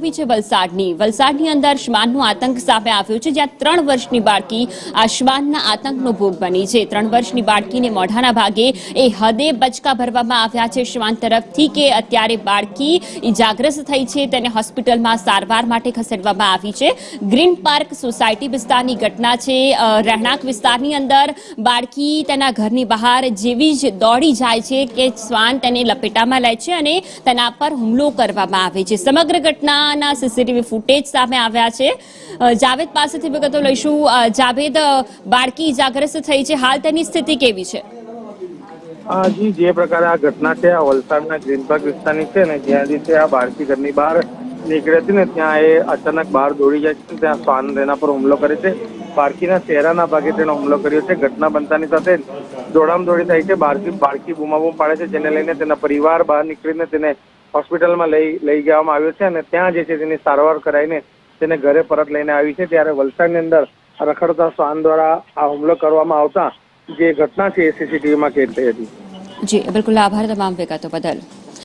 આવી છે વલસાડની અંદર શ્વાનનો આતંક સામે આવ્યો છે, જ્યાં 3 વર્ષની બાળકી આ શ્વાનના આતંકનો ભોગ બની છે। 3 વર્ષની બાળકીને મોઢાના ભાગે એ હદે બચકા ભરવામાં આવ્યા છે શ્વાન તરફથી કે અત્યારે બાળકી ઇજાગ્રસ્ત થઈ છે, તેને હોસ્પિટલમાં સારવાર માટે ખસેડવામાં આવી છે। ગ્રીન પાર્ક સોસાયટી વિસ્તારની ઘટના છે। રહેણાંક વિસ્તારની અંદર બાળકી તેના ઘરની બહાર જેવી જ દોડી જાય છે કે શ્વાન તેને લપેટામાં લે છે અને તેના પર હુમલો કરવામાં આવે છે। સમગ્ર ઘટનાના સીસીટીવી ફૂટેજ સામે આવ્યા છે। જાવેદ પાસેથી વિગતો લઈશું। જાવેદ, બાળકી ઇજાગ્રસ્ત થઈ છે, હાલ તેની સ્થિતિ કેવી છે? જી, જે પ્રકારે આ ઘટના છે આ વલસાડના ગ્રીન પાર્ક વિસ્તારની છે ને, જ્યાંથી આ બાળકી ઘરની બહાર નીકળી હતી ને ત્યાં એ અચાનક બહાર દોડી જાય છે, ત્યાં શ્વાન તેના પર હુમલો કરે છે। બાળકીના ચહેરાના ભાગે તેનો હુમલો કર્યો છે। ઘટના બનતાની સાથે દોડામદોડી થાય છે। બાળકી બૂમાબૂમ પાડે છે, જેને લઈને તેના પરિવાર બહાર નીકળીને તેને હોસ્પિટલમાં લઈ જવામાં આવ્યો છે અને ત્યાં જે છે તેની સારવાર કરાવીને તેને ઘરે પરત લઈને આવી છે। ત્યારે વલસાડની અંદર રખડતા શ્વાન દ્વારા આ હુમલો કરવામાં આવતા જે ઘટના છે એ સીસીટીવીમાં કેદ થઈ હતી। જી બિલકુલ, આભાર તમામ વિગતો બદલ।